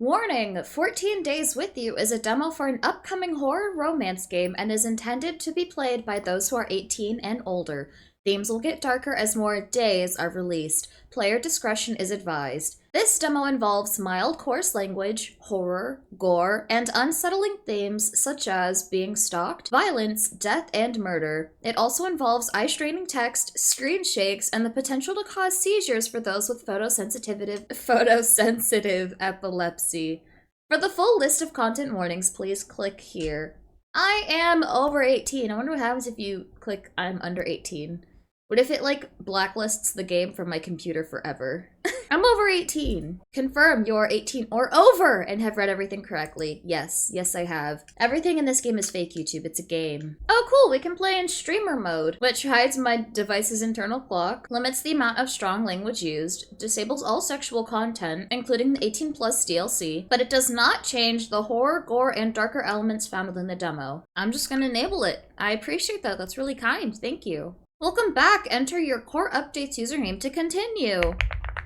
Warning! 14 Days With You is a demo for an upcoming horror romance game and is intended to be played by those who are 18 and older. Themes will get darker as more days are released. Player discretion is advised. This demo involves mild coarse language, horror, gore, and unsettling themes such as being stalked, violence, death, and murder. It also involves eye-straining text, screen shakes, and the potential to cause seizures for those with photosensitive epilepsy. For the full list of content warnings, please click here. I am over 18. I wonder what happens if you click I'm under 18. What if it, like, blacklists the game from my computer forever? I'm over 18. Confirm you're 18 or over and have read everything correctly. Yes, yes I have. Everything in this game is fake, YouTube. It's a game. Oh cool, we can play in streamer mode, which hides my device's internal clock, limits the amount of strong language used, disables all sexual content, including the 18+ DLC, but it does not change the horror, gore, and darker elements found within the demo. I'm just gonna enable it. I appreciate that. That's really kind. Thank you. Welcome back! Enter your core updates username to continue!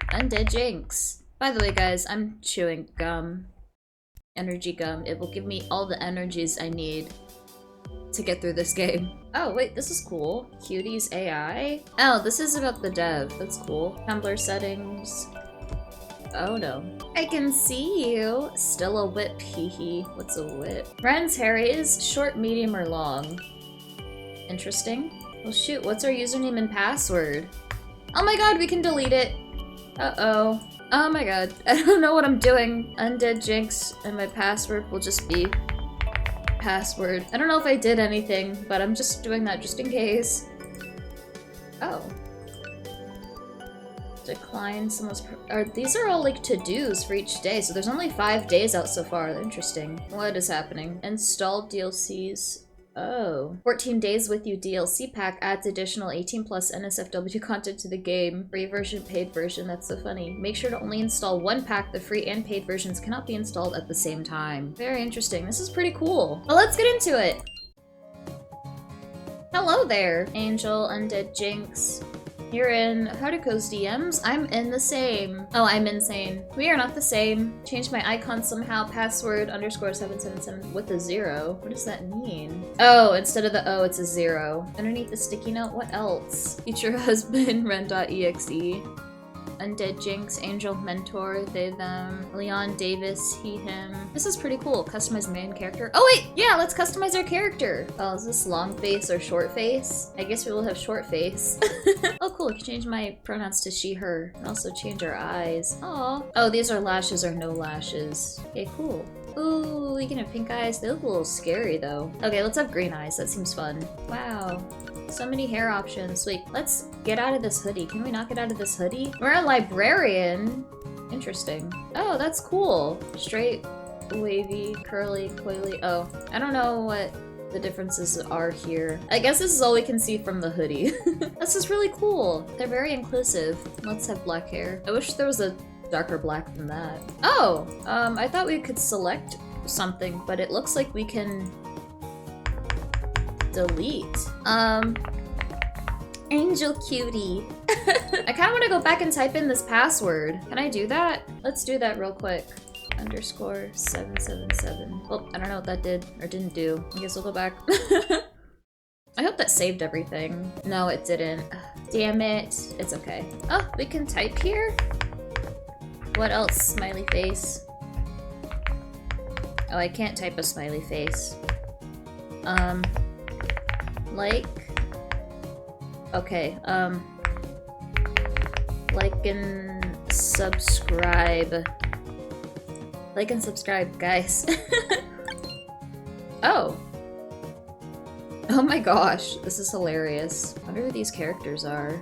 UndeadJinx. By the way guys, I'm chewing gum. Energy gum. It will give me all the energies I need to get through this game. Oh wait, this is cool. Cuties AI? Oh, this is about the dev. That's cool. Tumblr settings. Oh no. I can see you! Still a whip, hehe. What's a whip? Friends Harry's short, medium, or long? Interesting. Well shoot, what's our username and password? Oh my god, we can delete it! Uh-oh. Oh my god, I don't know what I'm doing. UndeadJinx, and my password will just be password. I don't know if I did anything, but I'm just doing that just in case. Oh. Decline someone's these are all like to-dos for each day, so there's only 5 days out so far. Interesting. What is happening? Install DLCs. Oh. 14 Days With You DLC pack adds additional 18+ NSFW content to the game. Free version, paid version, that's so funny. Make sure to only install one pack. The free and paid versions cannot be installed at the same time. Very interesting. This is pretty cool. Well, let's get into it. Hello there, Angel, UndeadJinx. You're in Haruko's DMs. I'm in the same. Oh, I'm insane. We are not the same. Change my icon somehow. Password _777 with a 0. What does that mean? Oh, instead of the O, it's a 0. Underneath the sticky note, what else? Future husband, ren.exe. UndeadJinx, Angel Mentor, they, them, Leon Davis, he, him. This is pretty cool. Customize main character. Oh wait, yeah, let's customize our character. Oh, is this long face or short face? I guess we will have short face. Oh cool, I can change my pronouns to she, her, and also change our eyes. Aw. Oh, these are lashes or no lashes. Okay, cool. Ooh, we can have pink eyes. They look a little scary though. Okay, let's have green eyes. That seems fun. Wow. So many hair options. Wait, let's get out of this hoodie. Can we not get out of this hoodie? We're a librarian. Interesting. Oh, that's cool. Straight, wavy, curly, coily. Oh, I don't know what the differences are here. I guess this is all we can see from the hoodie. This is really cool. They're very inclusive. Let's have black hair. I wish there was a darker black than that. Oh, I thought we could select something, but it looks like we can delete. Angel cutie. I kind of want to go back and type in this password. Can I do that? Let's do that real quick. _777. Well, I don't know what that did or didn't do. I guess we'll go back. I hope that saved everything. No, it didn't. Damn it. It's okay. Oh, we can type here? What else? Smiley face. Oh, I can't type a smiley face. Like. Okay, like and subscribe. Like and subscribe, guys. Oh. Oh my gosh, this is hilarious. I wonder who these characters are.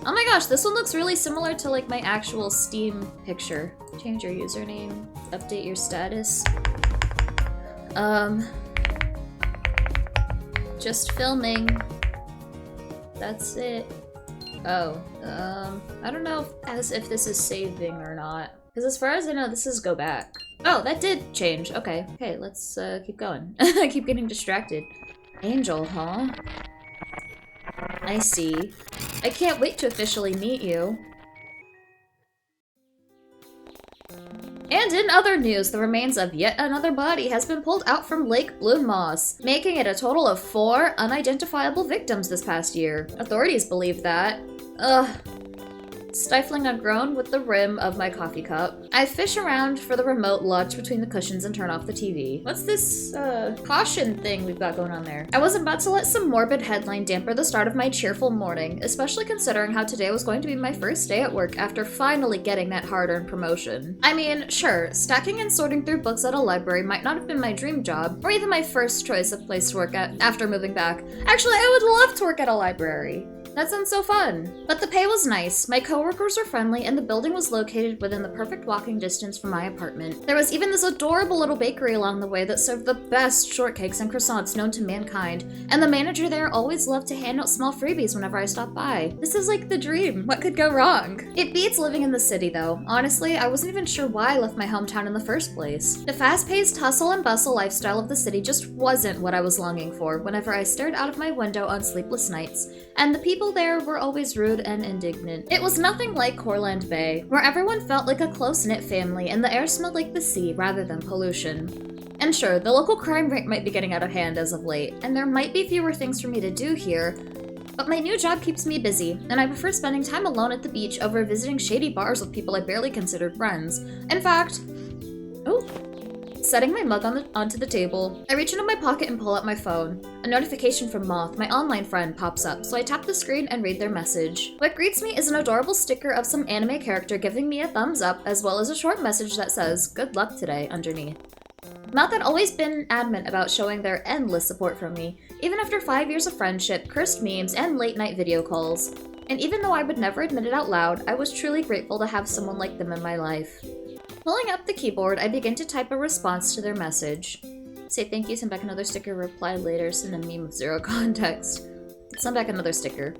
Oh my gosh, this one looks really similar to like my actual Steam picture. Change your username, update your status. Just filming. That's it. Oh, I don't know if this is saving or not. Because as far as I know, this is go back. Oh, that did change. Okay. Okay, let's keep going. I keep getting distracted. Angel, huh? I see. I can't wait to officially meet you. And in other news, the remains of yet another body has been pulled out from Lake Bloom Moss, making it a total of 4 unidentifiable victims this past year. Authorities believe that. Ugh. Stifling a groan with the rim of my coffee cup, I fish around for the remote lodged between the cushions and turn off the TV. What's this, caution thing we've got going on there? I was about to let some morbid headline damper the start of my cheerful morning, especially considering how today was going to be my first day at work after finally getting that hard-earned promotion. I mean, sure, stacking and sorting through books at a library might not have been my dream job, or even my first choice of place to work at after moving back. Actually, I would love to work at a library. That sounds so fun. But the pay was nice, my coworkers were friendly, and the building was located within the perfect walking distance from my apartment. There was even this adorable little bakery along the way that served the best shortcakes and croissants known to mankind, and the manager there always loved to hand out small freebies whenever I stopped by. This is like the dream. What could go wrong? It beats living in the city though. Honestly, I wasn't even sure why I left my hometown in the first place. The fast-paced hustle and bustle lifestyle of the city just wasn't what I was longing for whenever I stared out of my window on sleepless nights, and the people there were always rude and indignant. It was nothing like Corland Bay, where everyone felt like a close-knit family and the air smelled like the sea rather than pollution. And sure, the local crime rate might be getting out of hand as of late, and there might be fewer things for me to do here, but my new job keeps me busy, and I prefer spending time alone at the beach over visiting shady bars with people I barely considered friends. In fact, setting my mug onto the table, I reach into my pocket and pull out my phone. A notification from Moth, my online friend, pops up, so I tap the screen and read their message. What greets me is an adorable sticker of some anime character giving me a thumbs up, as well as a short message that says, "Good luck today," underneath. Moth had always been adamant about showing their endless support from me, even after 5 years of friendship, cursed memes, and late-night video calls. And even though I would never admit it out loud, I was truly grateful to have someone like them in my life. Pulling up the keyboard, I begin to type a response to their message. Say thank you, send back another sticker, reply later, send a meme with zero context. Send back another sticker.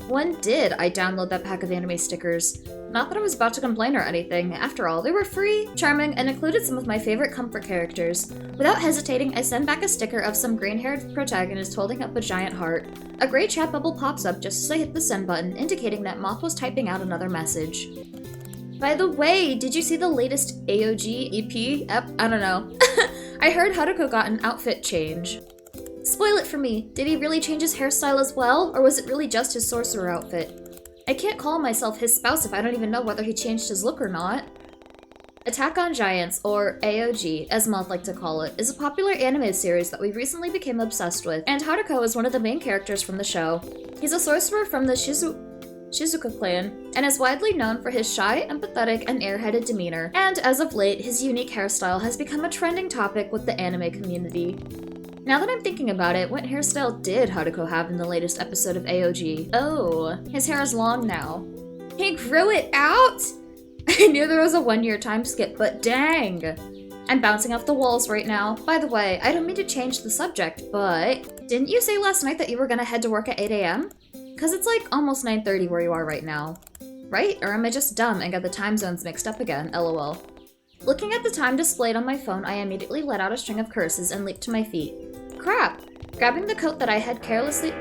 When did I download that pack of anime stickers? Not that I was about to complain or anything. After all, they were free, charming, and included some of my favorite comfort characters. Without hesitating, I send back a sticker of some green-haired protagonist holding up a giant heart. A gray chat bubble pops up just as I hit the send button, indicating that Moth was typing out another message. By the way, did you see the latest AOG EP? I don't know. I heard Haruko got an outfit change. Spoil it for me. Did he really change his hairstyle as well, or was it really just his sorcerer outfit? I can't call myself his spouse if I don't even know whether he changed his look or not. Attack on Giants, or AOG, as Moth like to call it, is a popular anime series that we recently became obsessed with, and Haruko is one of the main characters from the show. He's a sorcerer from the Shizuka clan, and is widely known for his shy, empathetic, and airheaded demeanor, and as of late, his unique hairstyle has become a trending topic with the anime community. Now that I'm thinking about it, what hairstyle did Haruko have in the latest episode of AOG? Oh, his hair is long now. He grew it out?! I knew there was a 1-year time skip, but dang! I'm bouncing off the walls right now. By the way, I don't mean to change the subject, but didn't you say last night that you were gonna head to work at 8 AM? Cause it's like almost 9:30 where you are right now. Right? Or am I just dumb and got the time zones mixed up again? LOL. Looking at the time displayed on my phone, I immediately let out a string of curses and leaped to my feet. Crap! Grabbing the coat that I had carelessly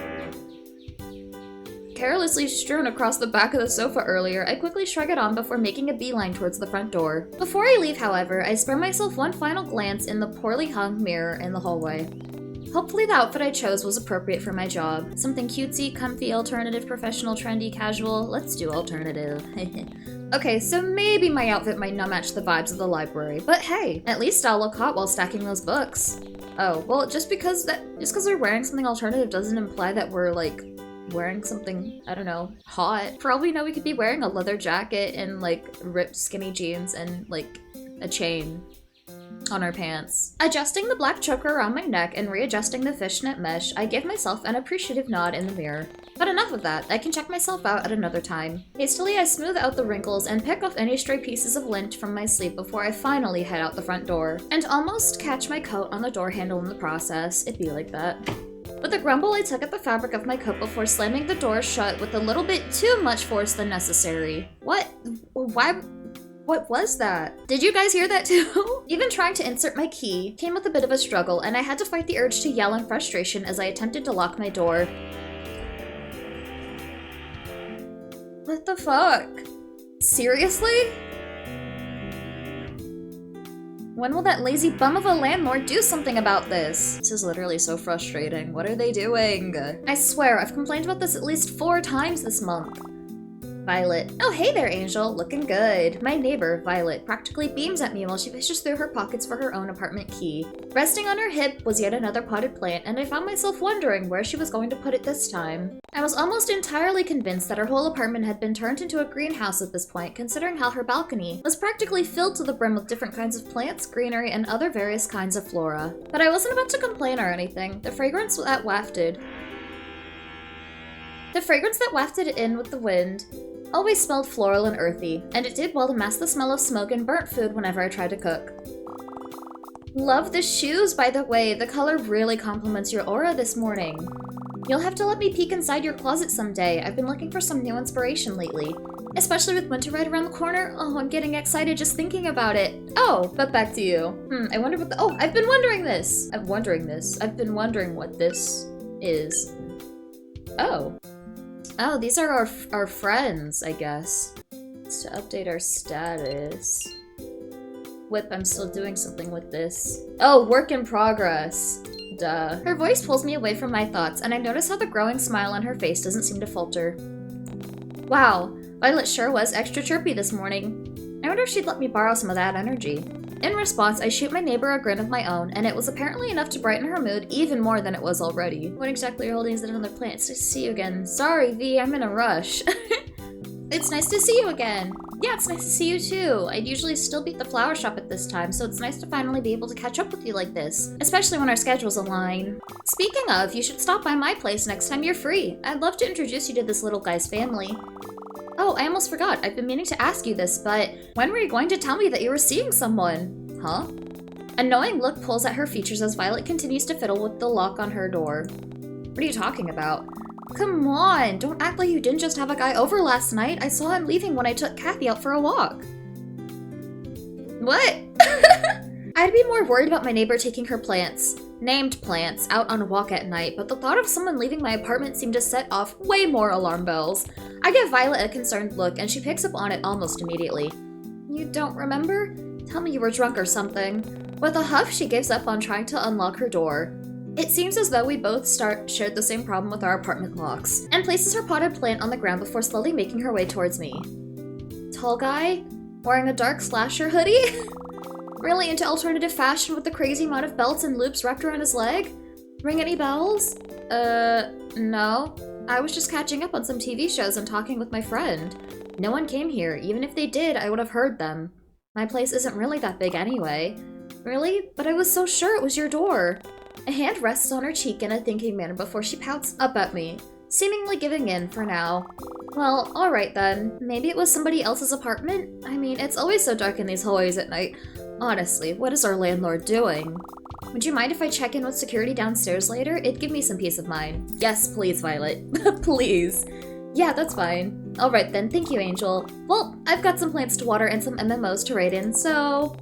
strewn across the back of the sofa earlier, I quickly shrug it on before making a beeline towards the front door. Before I leave, however, I spare myself one final glance in the poorly hung mirror in the hallway. Hopefully the outfit I chose was appropriate for my job. Something cutesy, comfy, alternative, professional, trendy, casual. Let's do alternative. Okay, so maybe my outfit might not match the vibes of the library, but hey, at least I'll look hot while stacking those books. Oh, well, just because we're wearing something alternative doesn't imply that we're, like, wearing something, I don't know, hot. For all we know, we could be wearing a leather jacket and, like, ripped skinny jeans and, like, a chain on our pants. Adjusting the black choker around my neck and readjusting the fishnet mesh, I give myself an appreciative nod in the mirror. But enough of that, I can check myself out at another time. Hastily, I smooth out the wrinkles and pick off any stray pieces of lint from my sleeve before I finally head out the front door, and almost catch my coat on the door handle in the process. It'd be like that. With a grumble, I tug at the fabric of my coat before slamming the door shut with a little bit too much force than necessary. What? Why? What was that? Did you guys hear that too? Even trying to insert my key came with a bit of a struggle, and I had to fight the urge to yell in frustration as I attempted to lock my door. What the fuck? Seriously? When will that lazy bum of a landlord do something about this? This is literally so frustrating. What are they doing? I swear, I've complained about this at least 4 times this month. Violet. Oh, hey there, Angel. Looking good. My neighbor, Violet, practically beams at me while she fishes through her pockets for her own apartment key. Resting on her hip was yet another potted plant, and I found myself wondering where she was going to put it this time. I was almost entirely convinced that her whole apartment had been turned into a greenhouse at this point, considering how her balcony was practically filled to the brim with different kinds of plants, greenery, and other various kinds of flora. But I wasn't about to complain or anything. The fragrance that wafted in with the wind always smelled floral and earthy, and it did well to mask the smell of smoke and burnt food whenever I tried to cook. Love the shoes, by the way. The color really complements your aura this morning. You'll have to let me peek inside your closet someday. I've been looking for some new inspiration lately. Especially with winter right around the corner. Oh, I'm getting excited just thinking about it. Oh, but back to you. I wonder what the— oh, I've been wondering this. I've been wondering what this is. Oh. Oh, these are our friends, I guess. It's to update our status. Whip, I'm still doing something with this. Oh, work in progress. Duh. Her voice pulls me away from my thoughts, and I notice how the growing smile on her face doesn't seem to falter. Wow, Violet sure was extra chirpy this morning. I wonder if she'd let me borrow some of that energy. In response, I shoot my neighbor a grin of my own, and it was apparently enough to brighten her mood even more than it was already. What exactly you're holding is another plant? It's nice to see you again. Sorry, V, I'm in a rush. It's nice to see you again. Yeah, it's nice to see you too. I'd usually still be at the flower shop at this time, so it's nice to finally be able to catch up with you like this, especially when our schedules align. Speaking of, you should stop by my place next time you're free. I'd love to introduce you to this little guy's family. Oh, I almost forgot. I've been meaning to ask you this, but when were you going to tell me that you were seeing someone? Huh? A knowing look pulls at her features as Violet continues to fiddle with the lock on her door. What are you talking about? Come on, don't act like you didn't just have a guy over last night. I saw him leaving when I took Kathy out for a walk. What? I'd be more worried about my neighbor taking her plants, named plants, out on a walk at night, but the thought of someone leaving my apartment seemed to set off way more alarm bells. I give Violet a concerned look, and she picks up on it almost immediately. You don't remember? Tell me you were drunk or something. With a huff, she gives up on trying to unlock her door. It seems as though we both shared the same problem with our apartment locks, and places her potted plant on the ground before slowly making her way towards me. Tall guy? Wearing a dark slasher hoodie? Really into alternative fashion with the crazy amount of belts and loops wrapped around his leg? Ring any bells? No. I was just catching up on some TV shows and talking with my friend. No one came here. Even if they did, I would have heard them. My place isn't really that big anyway. Really? But I was so sure it was your door. A hand rests on her cheek in a thinking manner before she pouts up at me, seemingly giving in for now. Well, alright then. Maybe it was somebody else's apartment? I mean, it's always so dark in these hallways at night. Honestly, what is our landlord doing? Would you mind if I check in with security downstairs later? It'd give me some peace of mind. Yes, please, Violet. Please. Yeah, that's fine. Alright then, thank you, Angel. Well, I've got some plants to water and some MMOs to raid in, so...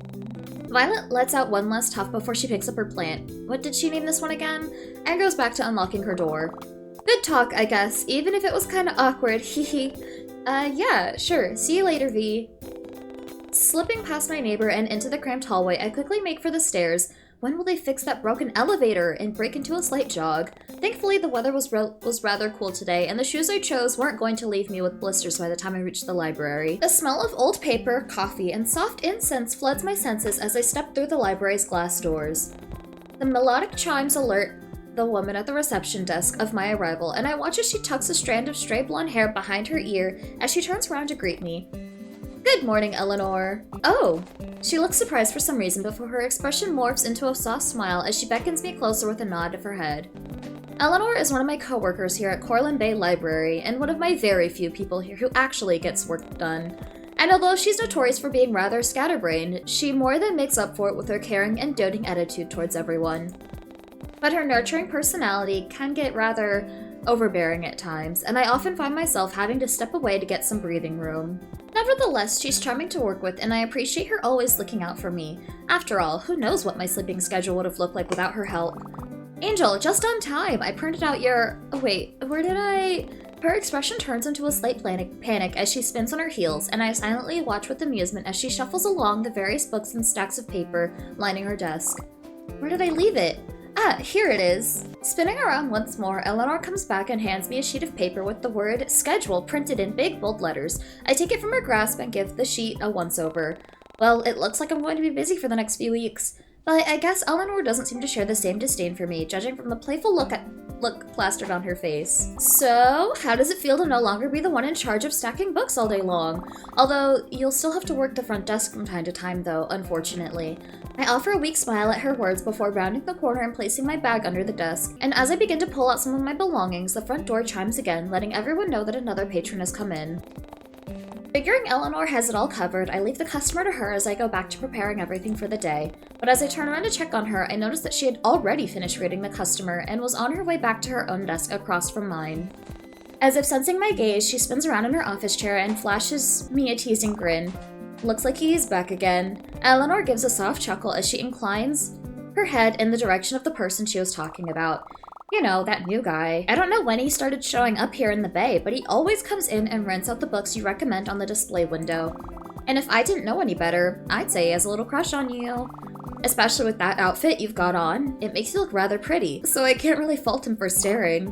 Violet lets out one last huff before she picks up her plant. What did she name this one again? And goes back to unlocking her door. Good talk, I guess, even if it was kinda awkward, hehe. Yeah, sure. See you later, V. Slipping past my neighbor and into the cramped hallway, I quickly make for the stairs. When will they fix that broken elevator? And break into a slight jog. Thankfully, the weather was rather cool today, and the shoes I chose weren't going to leave me with blisters by the time I reached the library. The smell of old paper, coffee, and soft incense floods my senses as I step through the library's glass doors. The melodic chimes alert the woman at the reception desk of my arrival, and I watch as she tucks a strand of stray blonde hair behind her ear as she turns around to greet me. Good morning, Eleanor. Oh. She looks surprised for some reason before her expression morphs into a soft smile as she beckons me closer with a nod of her head. Eleanor is one of my coworkers here at Corlin Bay Library, and one of my very few people here who actually gets work done. And although she's notorious for being rather scatterbrained, she more than makes up for it with her caring and doting attitude towards everyone. But her nurturing personality can get rather overbearing at times, and I often find myself having to step away to get some breathing room. Nevertheless, she's charming to work with, and I appreciate her always looking out for me. After all, who knows what my sleeping schedule would have looked like without her help. Angel, just on time! I printed out your— oh wait, where did I— Her expression turns into a slight panic as she spins on her heels, and I silently watch with amusement as she shuffles along the various books and stacks of paper lining her desk. Where did I leave it? Ah, here it is. Spinning around once more, Eleanor comes back and hands me a sheet of paper with the word schedule printed in big bold letters. I take it from her grasp and give the sheet a once-over. Well, it looks like I'm going to be busy for the next few weeks. But I guess Eleanor doesn't seem to share the same disdain for me, judging from the playful look plastered on her face. So, how does it feel to no longer be the one in charge of stacking books all day long? Although, you'll still have to work the front desk from time to time though, unfortunately. I offer a weak smile at her words before rounding the corner and placing my bag under the desk, and as I begin to pull out some of my belongings, the front door chimes again, letting everyone know that another patron has come in. Figuring Eleanor has it all covered, I leave the customer to her as I go back to preparing everything for the day. But as I turn around to check on her, I notice that she had already finished reading the customer and was on her way back to her own desk across from mine. As if sensing my gaze, she spins around in her office chair and flashes me a teasing grin. Looks like he is back again. Eleanor gives a soft chuckle as she inclines her head in the direction of the person she was talking about. You know, that new guy. I don't know when he started showing up here in the Bay, but he always comes in and rents out the books you recommend on the display window. And if I didn't know any better, I'd say he has a little crush on you. Especially with that outfit you've got on. It makes you look rather pretty, so I can't really fault him for staring.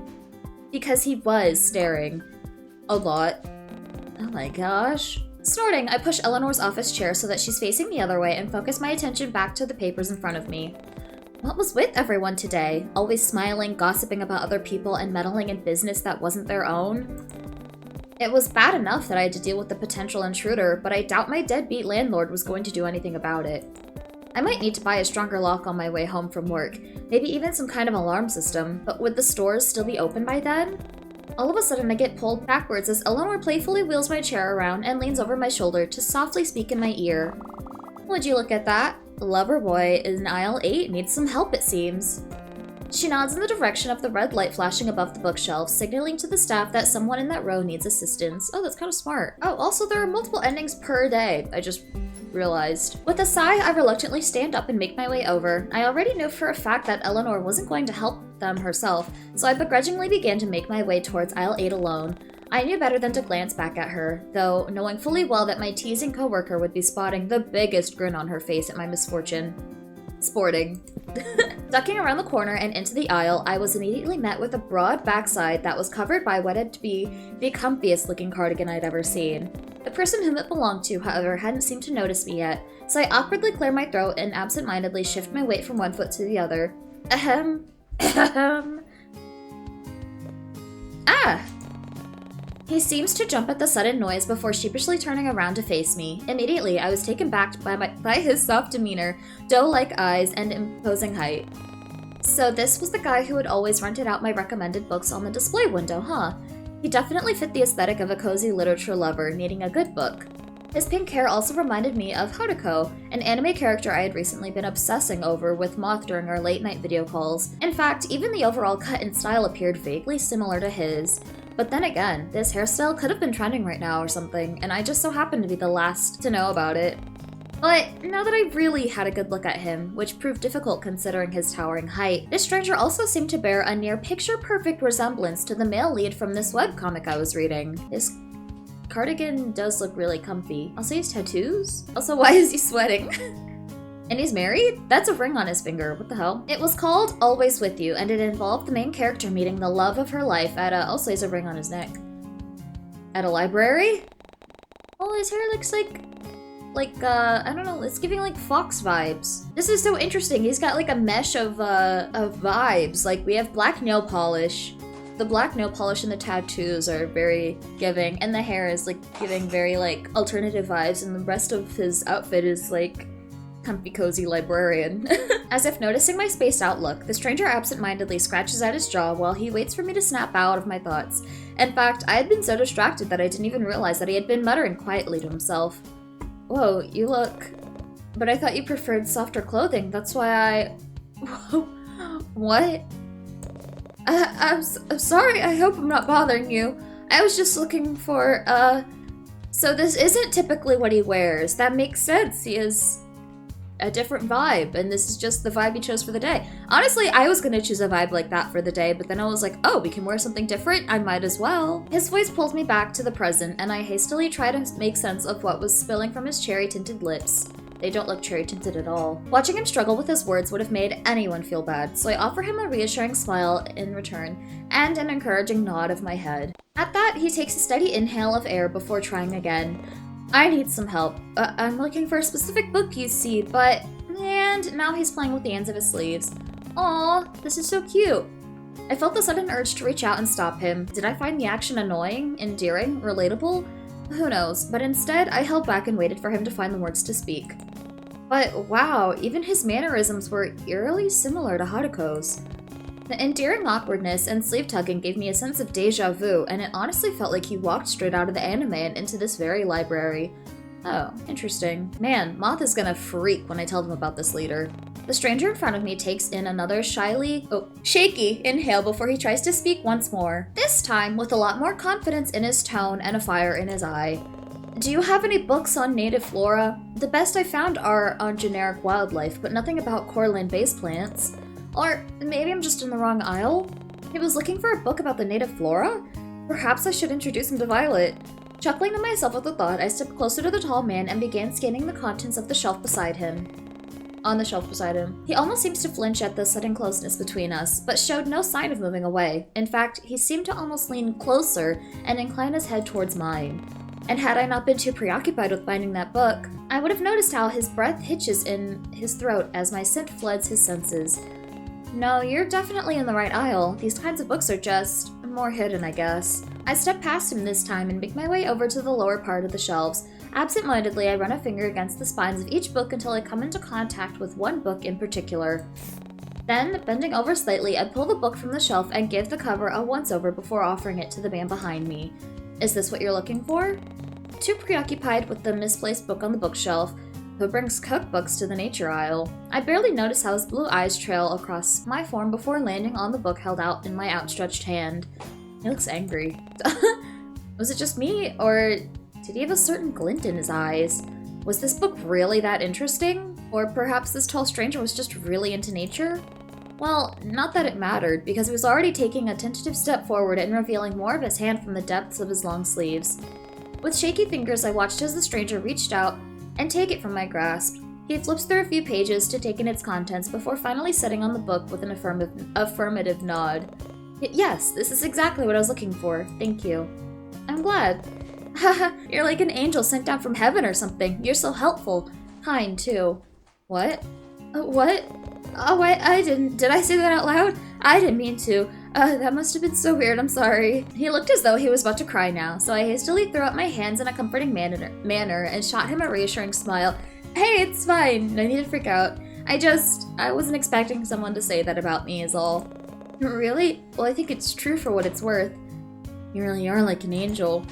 Because he was staring. A lot. Oh my gosh. Snorting, I push Eleanor's office chair so that she's facing the other way and focus my attention back to the papers in front of me. What was with everyone today? Always smiling, gossiping about other people, and meddling in business that wasn't their own? It was bad enough that I had to deal with the potential intruder, but I doubt my deadbeat landlord was going to do anything about it. I might need to buy a stronger lock on my way home from work, maybe even some kind of alarm system, but would the stores still be open by then? All of a sudden I get pulled backwards as Eleanor playfully wheels my chair around and leans over my shoulder to softly speak in my ear. Would you look at that? Lover boy in aisle 8 needs some help, it seems. She nods in the direction of the red light flashing above the bookshelf, signaling to the staff that someone in that row needs assistance. Oh, that's kind of smart. Oh, also there are multiple endings per day, I just realized. With a sigh, I reluctantly stand up and make my way over. I already knew for a fact that Eleanor wasn't going to help them herself, so I begrudgingly began to make my way towards aisle 8 alone. I knew better than to glance back at her, though knowing fully well that my teasing coworker would be spotting the biggest grin on her face at my misfortune. Sporting. Ducking around the corner and into the aisle, I was immediately met with a broad backside that was covered by what had to be the comfiest looking cardigan I'd ever seen. The person whom it belonged to, however, hadn't seemed to notice me yet, so I awkwardly clear my throat and absent-mindedly shift my weight from one foot to the other. Ahem. Ahem. Ah! He seems to jump at the sudden noise before sheepishly turning around to face me. Immediately, I was taken back by his soft demeanor, doe-like eyes, and imposing height. So this was the guy who had always rented out my recommended books on the display window, huh? He definitely fit the aesthetic of a cozy literature lover needing a good book. His pink hair also reminded me of Haruko, an anime character I had recently been obsessing over with Moth during our late-night video calls. In fact, even the overall cut and style appeared vaguely similar to his. But then again, this hairstyle could have been trending right now or something, and I just so happened to be the last to know about it. But now that I really had a good look at him, which proved difficult considering his towering height, this stranger also seemed to bear a near picture-perfect resemblance to the male lead from this webcomic I was reading. His cardigan does look really comfy. Also, he has tattoos? Also, why is he sweating? And he's married? That's a ring on his finger. What the hell? It was called Always With You, and it involved the main character meeting the love of her life at also he has a ring on his neck. At a library? Oh, his hair looks like, I don't know, it's giving like fox vibes. This is so interesting. He's got like a mesh of vibes. Like, we have black nail polish. The black nail polish and the tattoos are very giving, and the hair is like giving very like alternative vibes, and the rest of his outfit is like comfy cozy librarian. As if noticing my spaced out look, the stranger absent-mindedly scratches at his jaw while he waits for me to snap out of my thoughts. In fact, I had been so distracted that I didn't even realize that he had been muttering quietly to himself. Whoa, you look... But I thought you preferred softer clothing, that's why I... Whoa, what? I'm sorry, I hope I'm not bothering you. I was just looking for, So this isn't typically what he wears. That makes sense, he is... a different vibe, and this is just the vibe he chose for the day. Honestly, I was gonna choose a vibe like that for the day, but then I was like, oh, we can wear something different? I might as well. His voice pulls me back to the present, and I hastily try to make sense of what was spilling from his cherry-tinted lips. They don't look cherry-tinted at all. Watching him struggle with his words would have made anyone feel bad, so I offer him a reassuring smile in return, and an encouraging nod of my head. At that, he takes a steady inhale of air before trying again. I need some help. I'm looking for a specific book, you see, but... And now he's playing with the ends of his sleeves. Aw, this is so cute. I felt the sudden urge to reach out and stop him. Did I find the action annoying, endearing, relatable? Who knows, but instead, I held back and waited for him to find the words to speak. But wow, even his mannerisms were eerily similar to Haruko's. The endearing awkwardness and sleeve tugging gave me a sense of deja vu, and it honestly felt like he walked straight out of the anime and into this very library. Oh, interesting. Man, Moth is gonna freak when I tell them about this later. The stranger in front of me takes in another shaky inhale before he tries to speak once more, this time with a lot more confidence in his tone and a fire in his eye. Do you have any books on native flora? The best I found are on generic wildlife, but nothing about coralline-based plants. Or maybe I'm just in the wrong aisle? He was looking for a book about the native flora? Perhaps I should introduce him to Violet. Chuckling to myself at the thought, I stepped closer to the tall man and began scanning the contents of the shelf beside him. On the shelf beside him. He almost seems to flinch at the sudden closeness between us, but showed no sign of moving away. In fact, he seemed to almost lean closer and incline his head towards mine. And had I not been too preoccupied with finding that book, I would have noticed how his breath hitches in his throat as my scent floods his senses. No, you're definitely in the right aisle. These kinds of books are just more hidden, I guess. I step past him this time and make my way over to the lower part of the shelves. Absent-mindedly, I run a finger against the spines of each book until I come into contact with one book in particular. Then, bending over slightly, I pull the book from the shelf and give the cover a once-over before offering it to the man behind me. Is this what you're looking for? Too preoccupied with the misplaced book on the bookshelf, who brings cookbooks to the nature aisle, I barely notice how his blue eyes trail across my form before landing on the book held out in my outstretched hand. He looks angry. Was it just me, or did he have a certain glint in his eyes? Was this book really that interesting? Or perhaps this tall stranger was just really into nature? Well, not that it mattered, because he was already taking a tentative step forward and revealing more of his hand from the depths of his long sleeves. With shaky fingers, I watched as the stranger reached out and take it from my grasp. He flips through a few pages to take in its contents before finally setting on the book with an affirmative nod. Yes, this is exactly what I was looking for. Thank you. I'm glad. Haha, you're like an angel sent down from heaven or something. You're so helpful. Kind, too. What? What? Oh, I didn't. Did I say that out loud? I didn't mean to. That must have been so weird, I'm sorry. He looked as though he was about to cry now, so I hastily threw up my hands in a comforting manner and shot him a reassuring smile. Hey, it's fine. No need to freak out. I wasn't expecting someone to say that about me is all. Really? Well, I think it's true for what it's worth. You really are like an angel.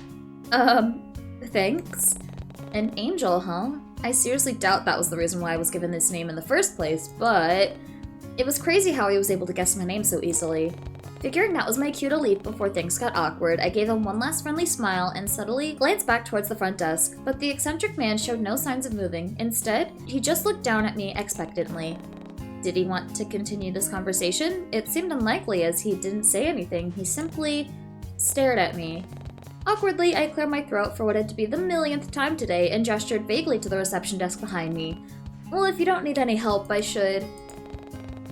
Thanks? An angel, huh? I seriously doubt that was the reason why I was given this name in the first place, but it was crazy how he was able to guess my name so easily. Figuring that was my cue to leave before things got awkward, I gave him one last friendly smile and subtly glanced back towards the front desk, but the eccentric man showed no signs of moving. Instead, he just looked down at me expectantly. Did he want to continue this conversation? It seemed unlikely as he didn't say anything, he simply stared at me. Awkwardly, I cleared my throat for what had to be the millionth time today and gestured vaguely to the reception desk behind me. Well, if you don't need any help, I should...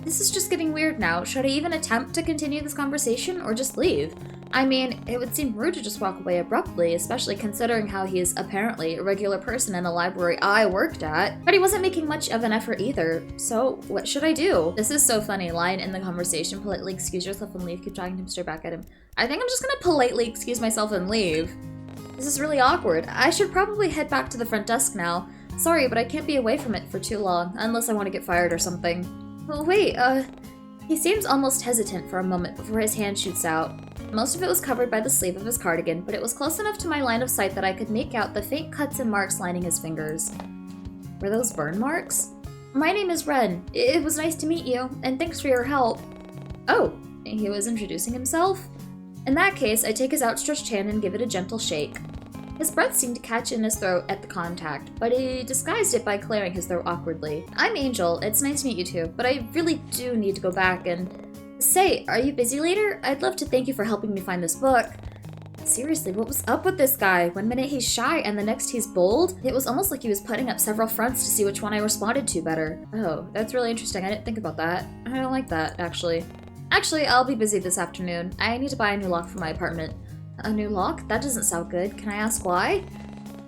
This is just getting weird now. Should I even attempt to continue this conversation or just leave? I mean, it would seem rude to just walk away abruptly, especially considering how he is apparently a regular person in the library I worked at, but he wasn't making much of an effort either. So, what should I do? This is so funny. Line in the conversation, politely excuse yourself and leave. Keep talking to him, stare back at him. I think I'm just gonna politely excuse myself and leave. This is really awkward. I should probably head back to the front desk now. Sorry, but I can't be away from it for too long, unless I want to get fired or something. Well, wait, he seems almost hesitant for a moment before his hand shoots out. Most of it was covered by the sleeve of his cardigan, but it was close enough to my line of sight that I could make out the faint cuts and marks lining his fingers. Were those burn marks? My name is Ren. It was nice to meet you, and thanks for your help. Oh, he was introducing himself? In that case, I take his outstretched hand and give it a gentle shake. His breath seemed to catch in his throat at the contact, but he disguised it by clearing his throat awkwardly. I'm Angel, it's nice to meet you too, but I really do need to go back and... Say, are you busy later? I'd love to thank you for helping me find this book. Seriously, what was up with this guy? One minute he's shy and the next he's bold? It was almost like he was putting up several fronts to see which one I responded to better. Oh, that's really interesting. I didn't think about that. I don't like that, actually. Actually, I'll be busy this afternoon. I need to buy a new lock for my apartment. A new lock? That doesn't sound good. Can I ask why?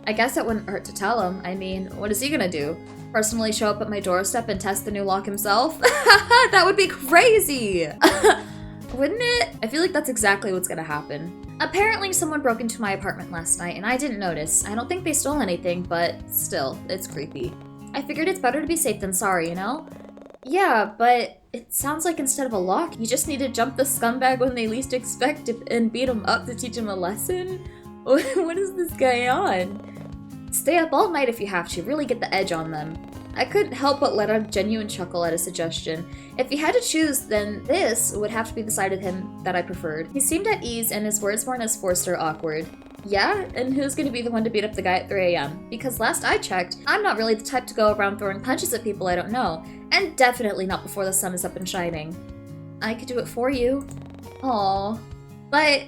I guess it wouldn't hurt to tell him. I mean, what is he gonna do? Personally show up at my doorstep and test the new lock himself? That would be crazy! Wouldn't it? I feel like that's exactly what's gonna happen. Apparently someone broke into my apartment last night and I didn't notice. I don't think they stole anything, but still, it's creepy. I figured it's better to be safe than sorry, you know? Yeah, but it sounds like instead of a lock, you just need to jump the scumbag when they least expect it and beat him up to teach him a lesson? What is this guy on? Stay up all night if you have to, really get the edge on them. I couldn't help but let out a genuine chuckle at a suggestion. If he had to choose, then this would have to be the side of him that I preferred. He seemed at ease and his words weren't as forced or awkward. Yeah? And who's gonna be the one to beat up the guy at 3 a.m.? Because last I checked, I'm not really the type to go around throwing punches at people I don't know. And definitely not before the sun is up and shining. I could do it for you. Aww. But...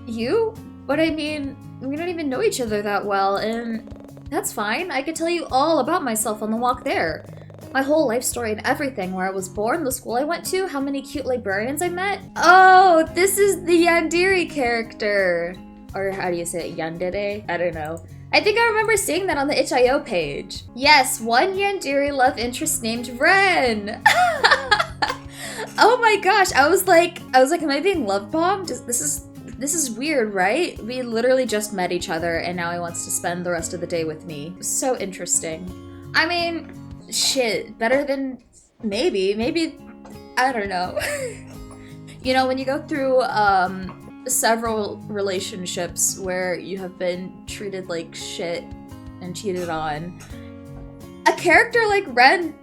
you? But I mean, we don't even know each other that well, and... That's fine, I could tell you all about myself on the walk there. My whole life story and everything, where I was born, the school I went to, how many cute librarians I met. Oh, this is the Yandere character. Or how do you say it, Yandere? I don't know. I think I remember seeing that on the itch.io page. Yes, one Yandere love interest named Ren. Oh my gosh, I was like, am I being love bombed? This is weird, right? We literally just met each other and now he wants to spend the rest of the day with me. So interesting. I mean, shit, better than maybe, I don't know. You know, when you go through several relationships where you have been treated like shit and cheated on, a character like Ren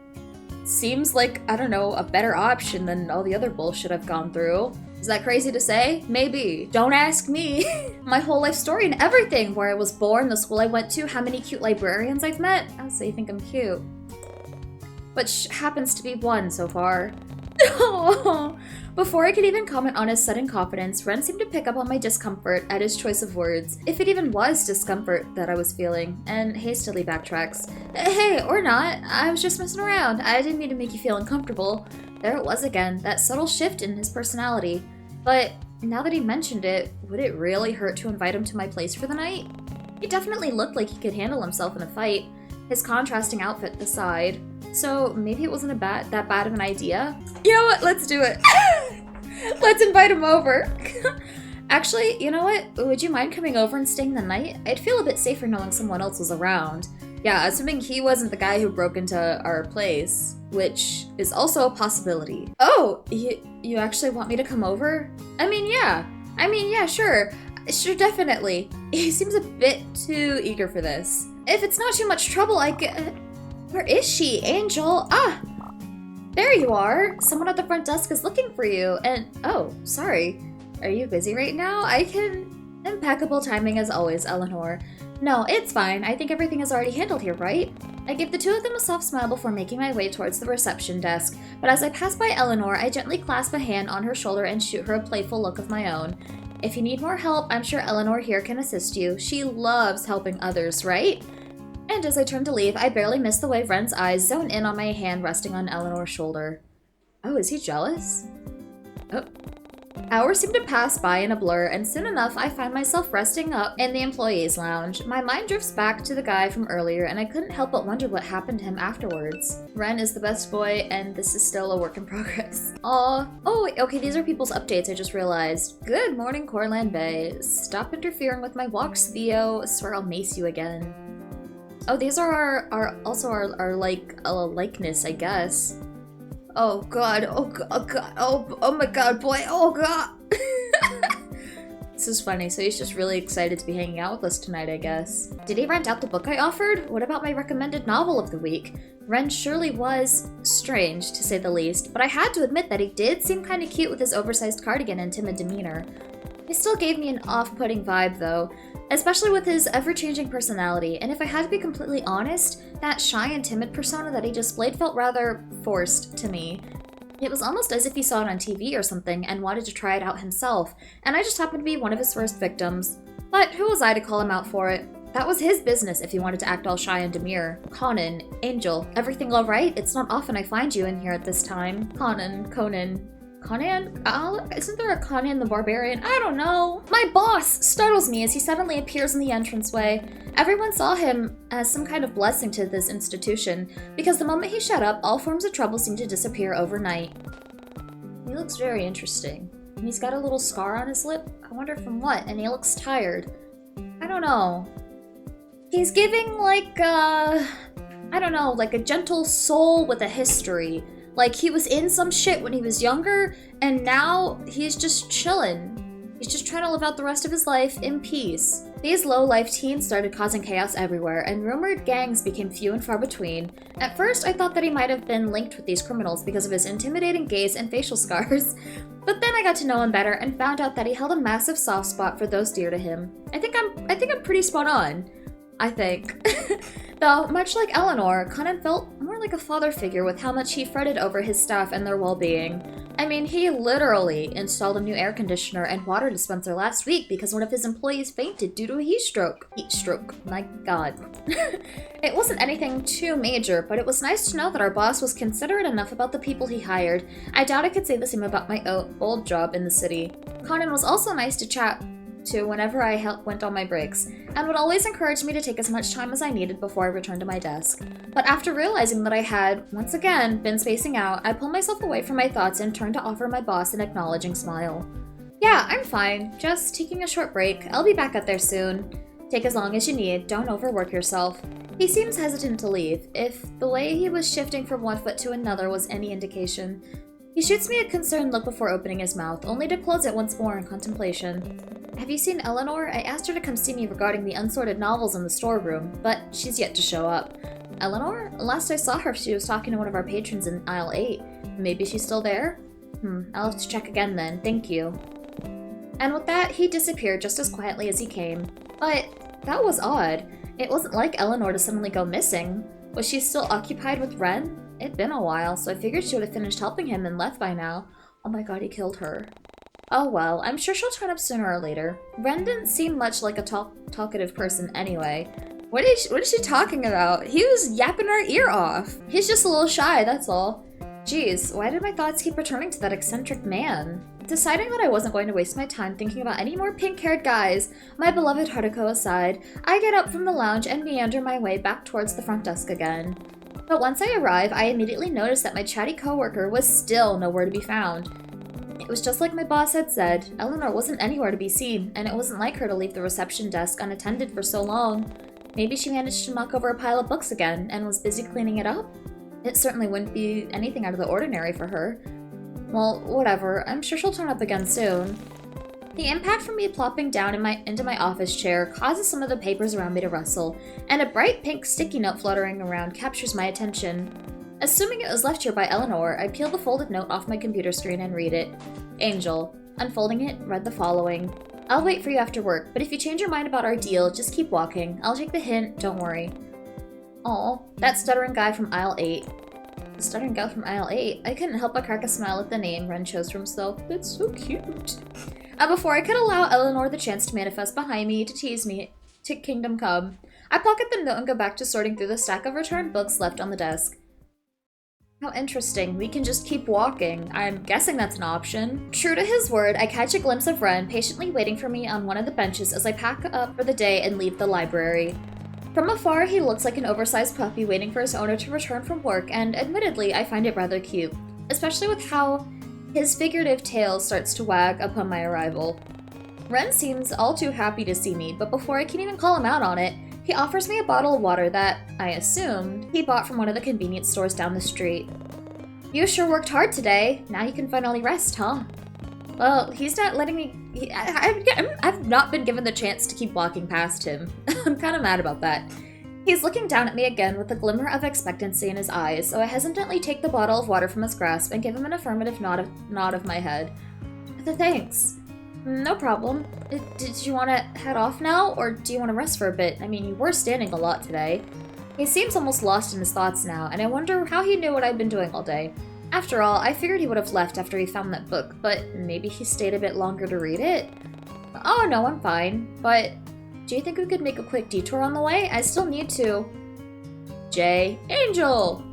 seems like, I don't know, a better option than all the other bullshit I've gone through. Is that crazy to say? Maybe. Don't ask me. My whole life story and everything, where I was born, the school I went to, how many cute librarians I've met. Oh, so you think I'm cute. Which happens to be one so far. Before I could even comment on his sudden confidence, Ren seemed to pick up on my discomfort at his choice of words, if it even was discomfort that I was feeling, and hastily backtracks. Hey, or not, I was just messing around. I didn't mean to make you feel uncomfortable. There it was again, that subtle shift in his personality. But now that he mentioned it, would it really hurt to invite him to my place for the night? He definitely looked like he could handle himself in a fight, his contrasting outfit aside. So maybe it wasn't that bad of an idea? You know what? Let's do it. Let's invite him over. Actually, you know what? Would you mind coming over and staying the night? I'd feel a bit safer knowing someone else was around. Yeah, assuming he wasn't the guy who broke into our place, which is also a possibility. Oh, you actually want me to come over? I mean, yeah, sure. Sure, definitely. He seems a bit too eager for this. If it's not too much trouble, I could... Where is she? Angel? Ah! There you are! Someone at the front desk is looking for you, and... Oh, sorry. Are you busy right now? I can... Impeccable timing as always, Eleanor. No, it's fine. I think everything is already handled here, right? I give the two of them a soft smile before making my way towards the reception desk, but as I pass by Eleanor, I gently clasp a hand on her shoulder and shoot her a playful look of my own. If you need more help, I'm sure Eleanor here can assist you. She loves helping others, right? And as I turn to leave, I barely miss the way Ren's eyes zone in on my hand resting on Eleanor's shoulder. Oh, is he jealous? Oh. Hours seem to pass by in a blur, and soon enough I find myself resting up in the employees' lounge. My mind drifts back to the guy from earlier, and I couldn't help but wonder what happened to him afterwards. Ren is the best boy, and this is still a work in progress. Aw. Oh, okay, these are people's updates, I just realized. Good morning, Corland Bay. Stop interfering with my walks, Theo. Swear I'll mace you again. Oh, these are our likeness, I guess. Oh god, oh god, oh my god, boy, oh god! This is funny, so he's just really excited to be hanging out with us tonight, I guess. Did he rent out the book I offered? What about my recommended novel of the week? Ren surely was strange, to say the least, but I had to admit that he did seem kinda cute with his oversized cardigan and timid demeanor. He still gave me an off-putting vibe though, especially with his ever-changing personality, and if I had to be completely honest, that shy and timid persona that he displayed felt rather forced to me. It was almost as if he saw it on TV or something and wanted to try it out himself, and I just happened to be one of his first victims. But who was I to call him out for it? That was his business if he wanted to act all shy and demure. Conan, Angel, everything alright? It's not often I find you in here at this time. Conan, isn't there a Conan the Barbarian? I don't know. My boss startles me as he suddenly appears in the entranceway. Everyone saw him as some kind of blessing to this institution, because the moment he shut up, all forms of trouble seemed to disappear overnight. He looks very interesting. And he's got a little scar on his lip. I wonder from what, and he looks tired. I don't know. He's giving like a gentle soul with a history. Like he was in some shit when he was younger, and now he's just chillin'. He's just trying to live out the rest of his life in peace. These low-life teens started causing chaos everywhere, and rumored gangs became few and far between. At first, I thought that he might have been linked with these criminals because of his intimidating gaze and facial scars. But then I got to know him better and found out that he held a massive soft spot for those dear to him. I think I'm pretty spot on. I think. Though, much like Eleanor, Conan felt more like a father figure with how much he fretted over his staff and their well-being. I mean, he literally installed a new air conditioner and water dispenser last week because one of his employees fainted due to a heat stroke. Heat stroke, my god. It wasn't anything too major, but it was nice to know that our boss was considerate enough about the people he hired. I doubt I could say the same about my old job in the city. Conan was also nice to chat to whenever I went on my breaks, and would always encourage me to take as much time as I needed before I returned to my desk. But after realizing that I had, once again, been spacing out, I pulled myself away from my thoughts and turned to offer my boss an acknowledging smile. Yeah, I'm fine. Just taking a short break. I'll be back up there soon. Take as long as you need. Don't overwork yourself. He seems hesitant to leave, if the way he was shifting from one foot to another was any indication. He shoots me a concerned look before opening his mouth, only to close it once more in contemplation. Have you seen Eleanor? I asked her to come see me regarding the unsorted novels in the storeroom, but she's yet to show up. Eleanor? Last I saw her, she was talking to one of our patrons in aisle 8. Maybe she's still there? I'll have to check again then, thank you. And with that, he disappeared just as quietly as he came. But that was odd. It wasn't like Eleanor to suddenly go missing. Was she still occupied with Ren? It'd been a while, so I figured she would have finished helping him and left by now. Oh my god, he killed her. Oh well, I'm sure she'll turn up sooner or later. Ren didn't seem much like a talkative person anyway. What is she talking about? He was yapping her ear off. He's just a little shy, that's all. Jeez, why did my thoughts keep returning to that eccentric man? Deciding that I wasn't going to waste my time thinking about any more pink-haired guys, my beloved Haruko aside, I get up from the lounge and meander my way back towards the front desk again. But once I arrive, I immediately notice that my chatty coworker was still nowhere to be found. It was just like my boss had said, Eleanor wasn't anywhere to be seen, and it wasn't like her to leave the reception desk unattended for so long. Maybe she managed to knock over a pile of books again, and was busy cleaning it up? It certainly wouldn't be anything out of the ordinary for her. Well, whatever, I'm sure she'll turn up again soon. The impact from me plopping down into my office chair causes some of the papers around me to rustle, and a bright pink sticky note fluttering around captures my attention. Assuming it was left here by Eleanor, I peel the folded note off my computer screen and read it. Angel. Unfolding it, read the following. I'll wait for you after work, but if you change your mind about our deal, just keep walking. I'll take the hint, don't worry. Aw, that stuttering guy from aisle 8. The stuttering guy from aisle 8? I couldn't help but crack a smile at the name Ren chose for himself. It's so cute. Before I could allow Eleanor the chance to manifest behind me to tease me to Kingdom Come, I pocket the note and go back to sorting through the stack of returned books left on the desk. How interesting, we can just keep walking. I'm guessing that's an option. True to his word, I catch a glimpse of Ren patiently waiting for me on one of the benches as I pack up for the day and leave the library. From afar, he looks like an oversized puppy waiting for his owner to return from work, and admittedly, I find it rather cute, especially with how his figurative tail starts to wag upon my arrival. Ren seems all too happy to see me, but before I can even call him out on it, he offers me a bottle of water that, I assumed, he bought from one of the convenience stores down the street. You sure worked hard today. Now you can finally rest, huh? Well, he's not letting me... I've not been given the chance to keep walking past him. I'm kind of mad about that. He's looking down at me again with a glimmer of expectancy in his eyes, so I hesitantly take the bottle of water from his grasp and give him an affirmative nod of my head. Thanks. No problem. Did you want to head off now, or do you want to rest for a bit? I mean, you were standing a lot today. He seems almost lost in his thoughts now, and I wonder how he knew what I'd been doing all day. After all, I figured he would have left after he found that book, but maybe he stayed a bit longer to read it? Oh no, I'm fine, but do you think we could make a quick detour on the way? I still need to. Jay, Angel!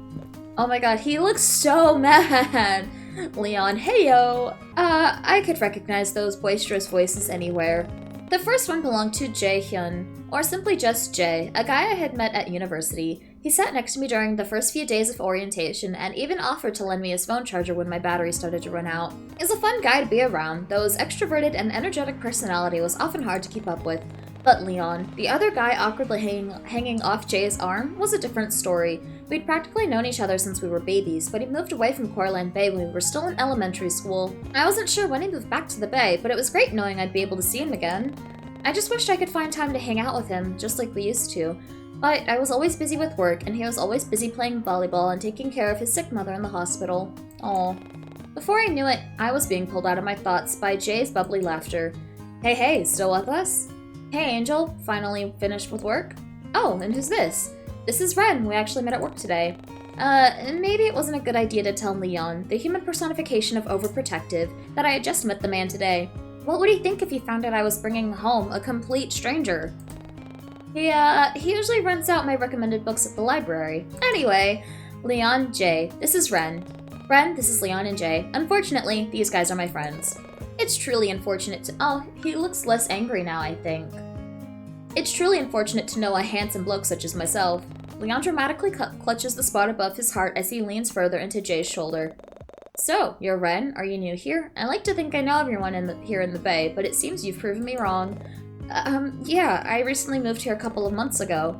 Oh my god, he looks so mad! Leon, heyo! I could recognize those boisterous voices anywhere. The first one belonged to Jae Hyun, or simply just Jay, a guy I had met at university. He sat next to me during the first few days of orientation and even offered to lend me his phone charger when my battery started to run out. He's a fun guy to be around, though his extroverted and energetic personality was often hard to keep up with. But Leon, the other guy awkwardly hanging off Jay's arm, was a different story. We'd practically known each other since we were babies, but he moved away from Coraline Bay when we were still in elementary school. I wasn't sure when he moved back to the Bay, but it was great knowing I'd be able to see him again. I just wished I could find time to hang out with him, just like we used to. But I was always busy with work, and he was always busy playing volleyball and taking care of his sick mother in the hospital. Aw. Before I knew it, I was being pulled out of my thoughts by Jay's bubbly laughter. Hey, still with us? Hey, Angel, finally finished with work? Oh, and who's this? This is Ren, we actually met at work today. Maybe it wasn't a good idea to tell Leon, the human personification of overprotective, that I had just met the man today. What would he think if he found out I was bringing home a complete stranger? He usually rents out my recommended books at the library. Anyway, Leon, Jay, this is Ren. Ren, this is Leon and Jay. Unfortunately, these guys are my friends. It's truly unfortunate to— oh, he looks less angry now, I think. It's truly unfortunate to know a handsome bloke such as myself. Leon dramatically clutches the spot above his heart as he leans further into Jay's shoulder. So, you're Ren? Are you new here? I like to think I know everyone here in the Bay, but it seems you've proven me wrong. Yeah, I recently moved here a couple of months ago.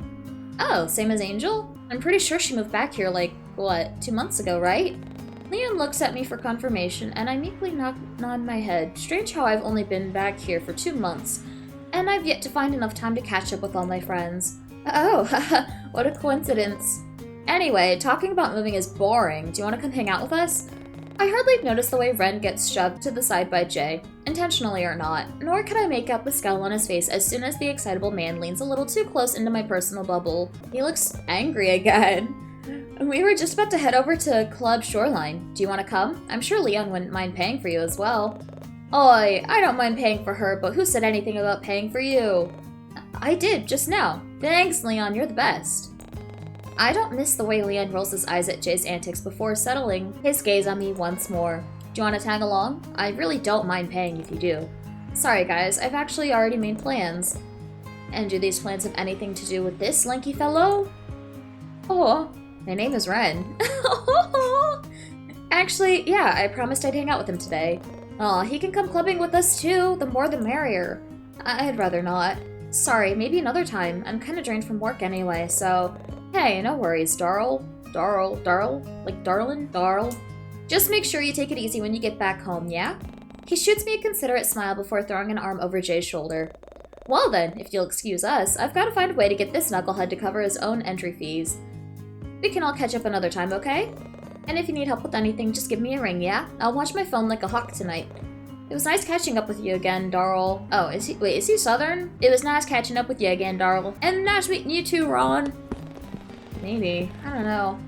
Oh, same as Angel? I'm pretty sure she moved back here like, what, 2 months ago, right? Leon looks at me for confirmation, and I meekly nod my head. Strange how I've only been back here for 2 months, and I've yet to find enough time to catch up with all my friends. Oh, what a coincidence. Anyway, talking about moving is boring. Do you want to come hang out with us? I hardly notice the way Ren gets shoved to the side by Jay, intentionally or not, nor can I make out the scowl on his face as soon as the excitable man leans a little too close into my personal bubble. He looks angry again. We were just about to head over to Club Shoreline. Do you want to come? I'm sure Leon wouldn't mind paying for you as well. Oi, I don't mind paying for her, but who said anything about paying for you? I did, just now. Thanks, Leon, you're the best. I don't miss the way Leon rolls his eyes at Jay's antics before settling his gaze on me once more. Do you want to tag along? I really don't mind paying if you do. Sorry guys, I've actually already made plans. And do these plans have anything to do with this lanky fellow? Oh, my name is Ren. Actually, yeah, I promised I'd hang out with him today. Aw, he can come clubbing with us too, the more the merrier. I'd rather not. Sorry, maybe another time. I'm kinda drained from work anyway, so... Hey, no worries, Darl. Like darlin'? Darl. Just make sure you take it easy when you get back home, yeah? He shoots me a considerate smile before throwing an arm over Jay's shoulder. Well then, if you'll excuse us, I've gotta find a way to get this knucklehead to cover his own entry fees. We can all catch up another time, okay? And if you need help with anything, just give me a ring, yeah? I'll watch my phone like a hawk tonight. It was nice catching up with you again, Darl. Oh, is he Southern? It was nice catching up with you again, Darl. And nice meeting you too, Ron. Maybe. I don't know.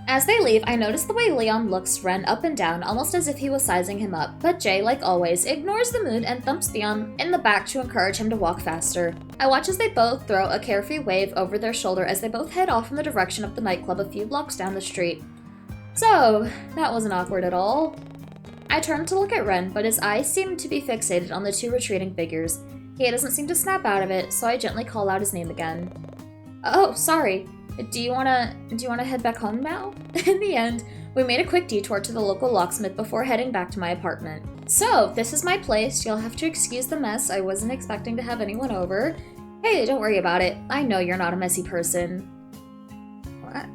As they leave, I notice the way Leon looks Ren up and down, almost as if he was sizing him up, but Jay, like always, ignores the mood and thumps Theon in the back to encourage him to walk faster. I watch as they both throw a carefree wave over their shoulder as they both head off in the direction of the nightclub a few blocks down the street. So, that wasn't awkward at all. I turn to look at Ren, but his eyes seem to be fixated on the two retreating figures. He doesn't seem to snap out of it, so I gently call out his name again. Oh, sorry. Do you wanna head back home now? In the end, we made a quick detour to the local locksmith before heading back to my apartment. So, this is my place. You'll have to excuse the mess. I wasn't expecting to have anyone over. Hey, don't worry about it. I know you're not a messy person. What?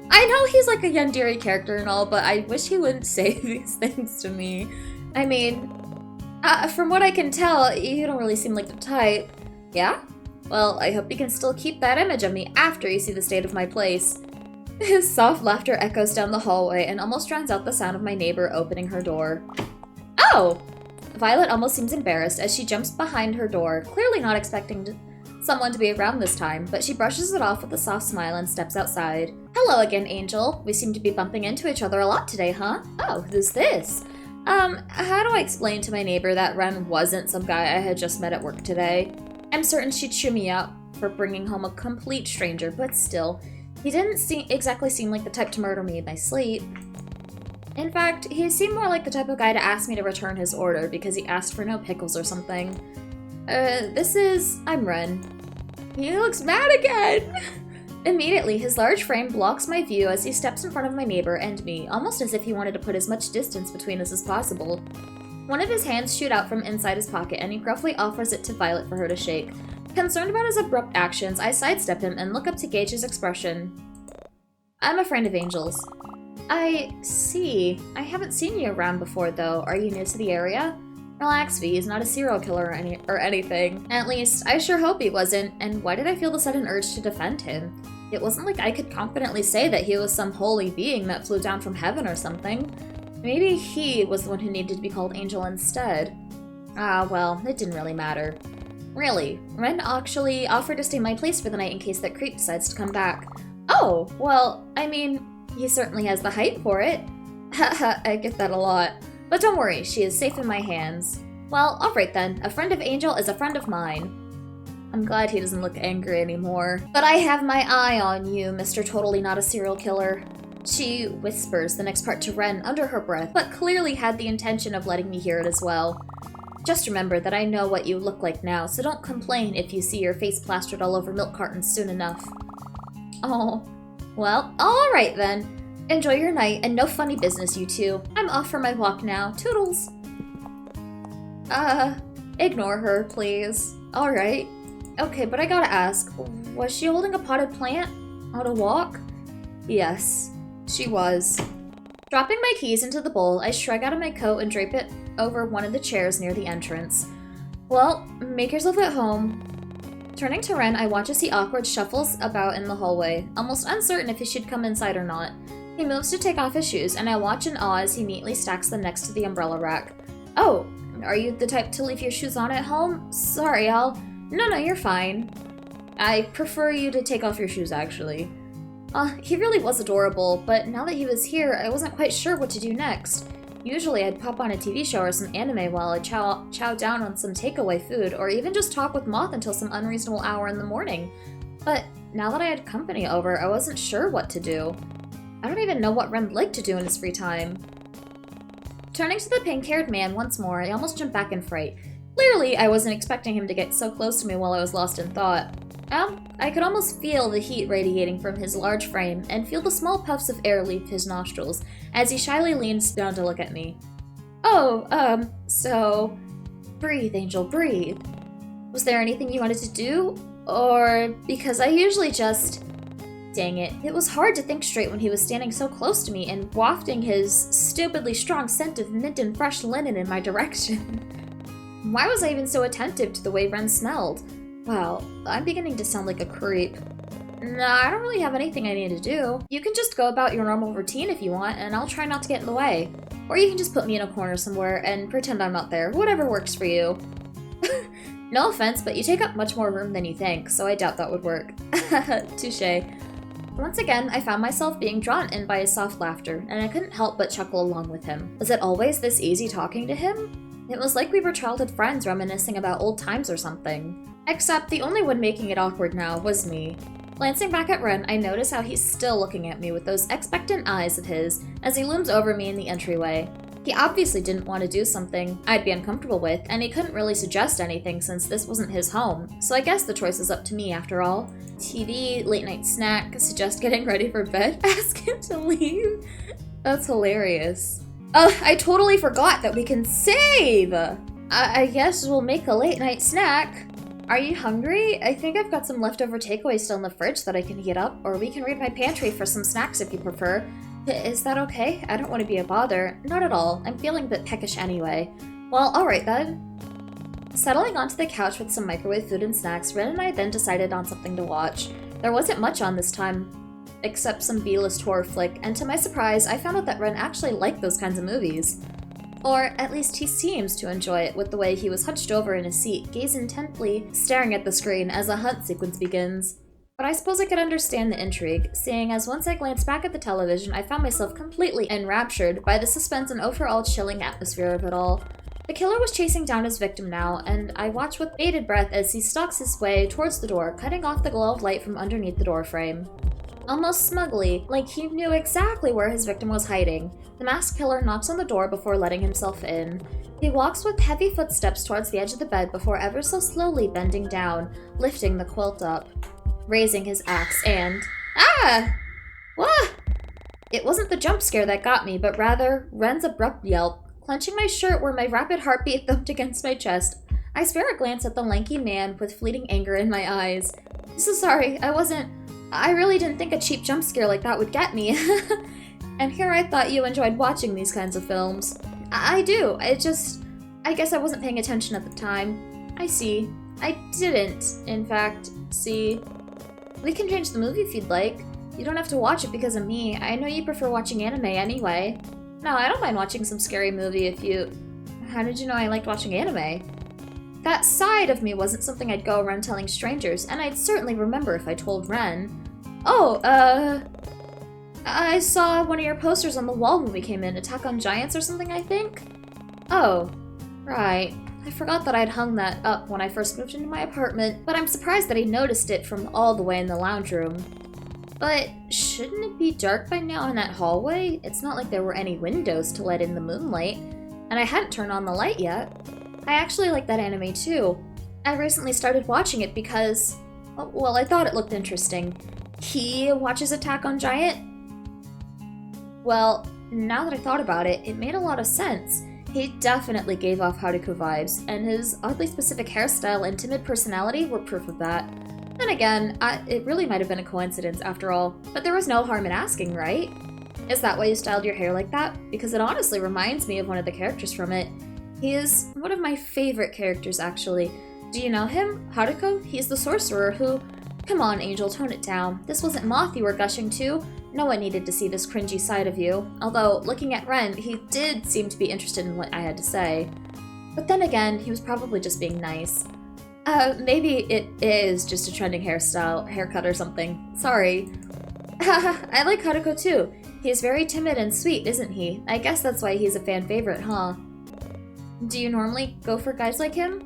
I know he's like a Yandere character and all, but I wish he wouldn't say these things to me. I mean, from what I can tell, you don't really seem like the type. Yeah? Well, I hope you can still keep that image of me after you see the state of my place. His soft laughter echoes down the hallway and almost drowns out the sound of my neighbor opening her door. Oh! Violet almost seems embarrassed as she jumps behind her door, clearly not expecting someone to be around this time, but she brushes it off with a soft smile and steps outside. Hello again, Angel. We seem to be bumping into each other a lot today, huh? Oh, who's this? How do I explain to my neighbor that Ren wasn't some guy I had just met at work today? I'm certain she'd chew me up for bringing home a complete stranger, but still, he didn't exactly seem like the type to murder me in my sleep. In fact, he seemed more like the type of guy to ask me to return his order because he asked for no pickles or something. I'm Ren. He looks mad again! Immediately, his large frame blocks my view as he steps in front of my neighbor and me, almost as if he wanted to put as much distance between us as possible. One of his hands shoot out from inside his pocket and he gruffly offers it to Violet for her to shake. Concerned about his abrupt actions, I sidestep him and look up to gauge his expression. I'm a friend of Angel's. I see. I haven't seen you around before, though. Are you new to the area? Relax, V. He's not a serial killer or anything. At least, I sure hope he wasn't, and why did I feel the sudden urge to defend him? It wasn't like I could confidently say that he was some holy being that flew down from heaven or something. Maybe he was the one who needed to be called Angel instead. Ah, well, it didn't really matter. Really, Ren actually offered to stay my place for the night in case that creep decides to come back. Oh, well, I mean, he certainly has the height for it. Haha, I get that a lot. But don't worry, she is safe in my hands. Well, alright then, a friend of Angel is a friend of mine. I'm glad he doesn't look angry anymore. But I have my eye on you, Mr. Totally Not a Serial Killer. She whispers the next part to Ren under her breath, but clearly had the intention of letting me hear it as well. Just remember that I know what you look like now, so don't complain if you see your face plastered all over milk cartons soon enough. Oh, well, alright then. Enjoy your night, and no funny business, you two. I'm off for my walk now. Toodles! Ignore her, please. Alright. Okay, but I gotta ask, was she holding a potted plant on a walk? Yes, she was. Dropping my keys into the bowl, I shrug out of my coat and drape it over one of the chairs near the entrance. Well, make yourself at home. Turning to Ren, I watch as he awkward shuffles about in the hallway, almost uncertain if he should come inside or not. He moves to take off his shoes, and I watch in awe as he neatly stacks them next to the umbrella rack. Oh, are you the type to leave your shoes on at home? Sorry, No, you're fine. I prefer you to take off your shoes, actually. He really was adorable, but now that he was here, I wasn't quite sure what to do next. Usually I'd pop on a TV show or some anime while I chow down on some takeaway food, or even just talk with Moth until some unreasonable hour in the morning. But now that I had company over, I wasn't sure what to do. I don't even know what Ren liked to do in his free time. Turning to the pink-haired man once more, I almost jumped back in fright. Clearly, I wasn't expecting him to get so close to me while I was lost in thought. I could almost feel the heat radiating from his large frame and feel the small puffs of air leave his nostrils as he shyly leans down to look at me. Oh, so... Breathe, Angel, breathe. Was there anything you wanted to do? Or... because I usually just... Dang it, it was hard to think straight when he was standing so close to me and wafting his stupidly strong scent of mint and fresh linen in my direction. Why was I even so attentive to the way Ren smelled? Wow, I'm beginning to sound like a creep. Nah, I don't really have anything I need to do. You can just go about your normal routine if you want, and I'll try not to get in the way. Or you can just put me in a corner somewhere and pretend I'm not there, whatever works for you. No offense, but you take up much more room than you think, so I doubt that would work. Touché. Once again, I found myself being drawn in by his soft laughter, and I couldn't help but chuckle along with him. Was it always this easy talking to him? It was like we were childhood friends reminiscing about old times or something. Except the only one making it awkward now was me. Glancing back at Ren, I notice how he's still looking at me with those expectant eyes of his as he looms over me in the entryway. He obviously didn't want to do something I'd be uncomfortable with, and he couldn't really suggest anything since this wasn't his home, so I guess the choice is up to me after all. TV, late night snack, suggest getting ready for bed, ask him to leave. That's hilarious. I totally forgot that we can save! I guess we'll make a late night snack. Are you hungry? I think I've got some leftover takeaway still in the fridge that I can heat up, or we can raid my pantry for some snacks if you prefer. Is that okay? I don't want to be a bother. Not at all. I'm feeling a bit peckish anyway. Well, alright then. Settling onto the couch with some microwave food and snacks, Ren and I then decided on something to watch. There wasn't much on this time, except some B-list horror flick, and to my surprise, I found out that Ren actually liked those kinds of movies. Or at least he seems to enjoy it with the way he was hunched over in his seat, gaze intently staring at the screen as a hunt sequence begins. But I suppose I could understand the intrigue, seeing as once I glanced back at the television, I found myself completely enraptured by the suspense and overall chilling atmosphere of it all. The killer was chasing down his victim now, and I watched with bated breath as he stalks his way towards the door, cutting off the glow of light from underneath the doorframe. Almost smugly, like he knew exactly where his victim was hiding, the masked killer knocks on the door before letting himself in. He walks with heavy footsteps towards the edge of the bed before ever so slowly bending down, lifting the quilt up, raising his axe, and... Ah! What? It wasn't the jump scare that got me, but rather Ren's abrupt yelp. Clenching my shirt where my rapid heartbeat thumped against my chest, I spare a glance at the lanky man with fleeting anger in my eyes. So sorry, I really didn't think a cheap jump scare like that would get me. And here I thought you enjoyed watching these kinds of films. I do, I guess I wasn't paying attention at the time. I see. I didn't, in fact, see. We can change the movie if you'd like. You don't have to watch it because of me. I know you prefer watching anime anyway. No, I don't mind watching some scary movie if you... How did you know I liked watching anime? That side of me wasn't something I'd go around telling strangers, and I'd certainly remember if I told Ren. Oh, I saw one of your posters on the wall when we came in, Attack on Giants or something, I think? Oh, right. I forgot that I'd hung that up when I first moved into my apartment, but I'm surprised that he noticed it from all the way in the lounge room. But shouldn't it be dark by now in that hallway? It's not like there were any windows to let in the moonlight, and I hadn't turned on the light yet. I actually like that anime too. I recently started watching it because, well, I thought it looked interesting. He watches Attack on Giant? Well, now that I thought about it, it made a lot of sense. He definitely gave off Haruko vibes, and his oddly specific hairstyle and timid personality were proof of that. Then again, it really might have been a coincidence after all, but there was no harm in asking, right? Is that why you styled your hair like that? Because it honestly reminds me of one of the characters from it. He is one of my favorite characters, actually. Do you know him? Haruko? He's the sorcerer who... Come on, Angel, tone it down. This wasn't Moth you were gushing to. No one needed to see this cringy side of you. Although, looking at Ren, he did seem to be interested in what I had to say. But then again, he was probably just being nice. Maybe it is just a trending haircut or something. Sorry. I like Haruko too. He's very timid and sweet, isn't he? I guess that's why he's a fan favorite, huh? Do you normally go for guys like him?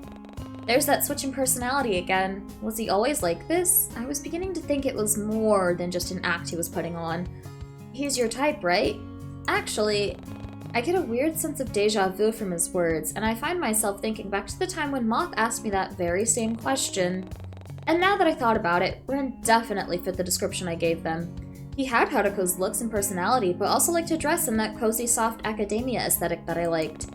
There's that switching personality again. Was he always like this? I was beginning to think it was more than just an act he was putting on. He's your type, right? Actually, I get a weird sense of deja vu from his words, and I find myself thinking back to the time when Moth asked me that very same question. And now that I thought about it, Ren definitely fit the description I gave them. He had Haruko's looks and personality, but also liked to dress in that cozy, soft academia aesthetic that I liked.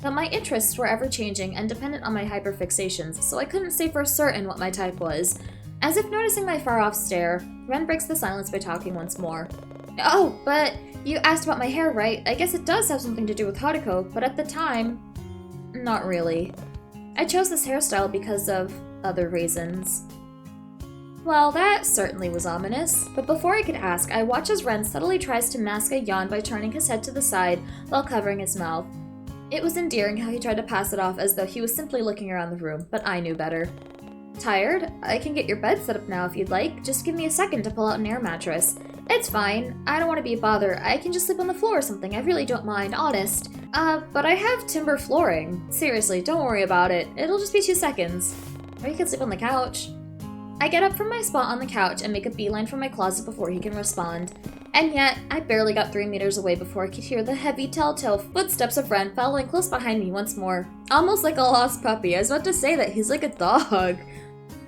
But my interests were ever-changing and dependent on my hyperfixations, so I couldn't say for certain what my type was. As if noticing my far-off stare, Ren breaks the silence by talking once more. Oh, but you asked about my hair, right? I guess it does have something to do with Haruko, but at the time... Not really. I chose this hairstyle because of other reasons. Well, that certainly was ominous, but before I could ask, I watch as Ren subtly tries to mask a yawn by turning his head to the side while covering his mouth. It was endearing how he tried to pass it off as though he was simply looking around the room, but I knew better. Tired? I can get your bed set up now if you'd like. Just give me a second to pull out an air mattress. It's fine. I don't want to be a bother. I can just sleep on the floor or something. I really don't mind, honest. But I have timber flooring. Seriously, don't worry about it. It'll just be 2 seconds. Or you can sleep on the couch. I get up from my spot on the couch and make a beeline for my closet before he can respond. And yet, I barely got 3 meters away before I could hear the heavy, telltale footsteps of Ren following close behind me once more. Almost like a lost puppy. I was about to say that he's like a dog.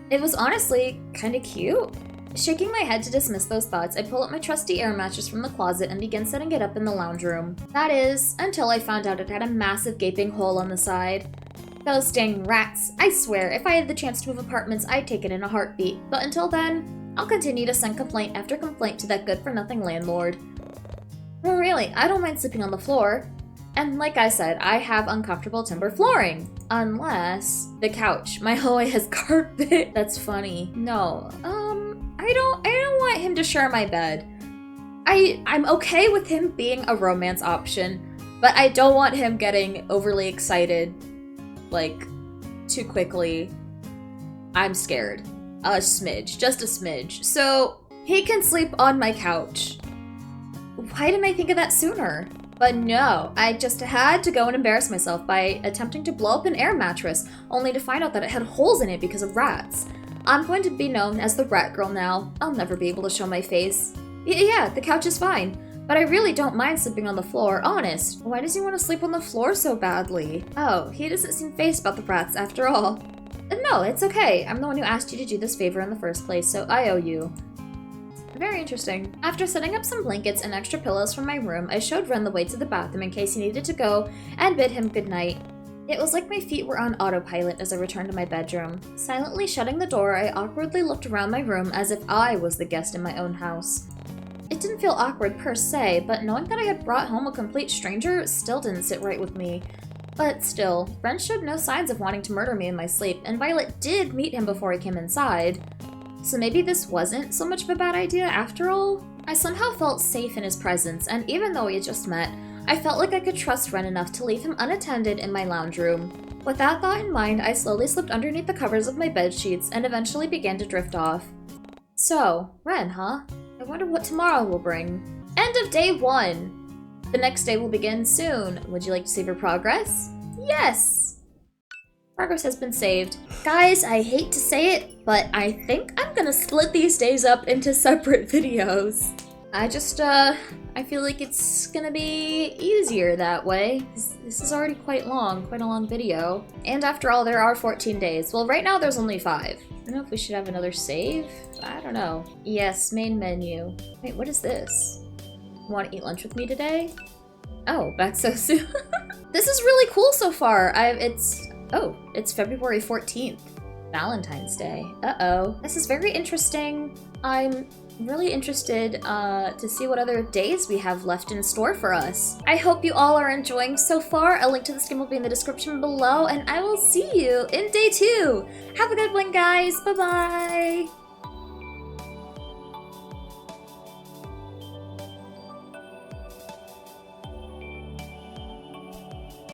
It was honestly kinda cute. Shaking my head to dismiss those thoughts, I pull up my trusty air mattress from the closet and begin setting it up in the lounge room. That is, until I found out it had a massive gaping hole on the side. Those dang rats. I swear, if I had the chance to move apartments, I'd take it in a heartbeat. But until then, I'll continue to send complaint after complaint to that good-for-nothing landlord. Well, really, I don't mind sleeping on the floor. And like I said, I have uncomfortable timber flooring. Unless the couch. My hallway has carpet. That's funny. No. I don't want him to share my bed. I'm okay with him being a romance option. But I don't want him getting overly excited, like, too quickly. I'm scared. A smidge. Just a smidge. So, he can sleep on my couch. Why didn't I think of that sooner? But no, I just had to go and embarrass myself by attempting to blow up an air mattress, only to find out that it had holes in it because of rats. I'm going to be known as the rat girl now. I'll never be able to show my face. Yeah, the couch is fine. But I really don't mind sleeping on the floor, honest. Why does he want to sleep on the floor so badly? Oh, he doesn't seem fazed about the rats after all. No, it's okay. I'm the one who asked you to do this favor in the first place, so I owe you. Very interesting. After setting up some blankets and extra pillows from my room, I showed Ren the way to the bathroom in case he needed to go and bid him goodnight. It was like my feet were on autopilot as I returned to my bedroom. Silently shutting the door, I awkwardly looked around my room as if I was the guest in my own house. It didn't feel awkward per se, but knowing that I had brought home a complete stranger still didn't sit right with me. But still, Ren showed no signs of wanting to murder me in my sleep, and Violet did meet him before he came inside. So maybe this wasn't so much of a bad idea after all? I somehow felt safe in his presence, and even though we had just met, I felt like I could trust Ren enough to leave him unattended in my lounge room. With that thought in mind, I slowly slipped underneath the covers of my bed sheets and eventually began to drift off. So, Ren, huh? I wonder what tomorrow will bring. End of day 1! The next day will begin soon. Would you like to save your progress? Yes! Progress has been saved. Guys, I hate to say it, but I think I'm gonna split these days up into separate videos. I feel like it's gonna be easier that way. This is already quite a long video. And after all, there are 14 days. Well, right now there's only 5. I don't know if we should have another save. I don't know. Yes, main menu. Wait, what is this? Want to eat lunch with me today? Oh, back so soon. This is really cool so far. It's February 14th. Valentine's Day. Uh-oh. This is very interesting. I'm really interested to see what other days we have left in store for us. I hope you all are enjoying so far. A link to this game will be in the description below, and I will see you in day 2. Have a good one, guys. Bye-bye.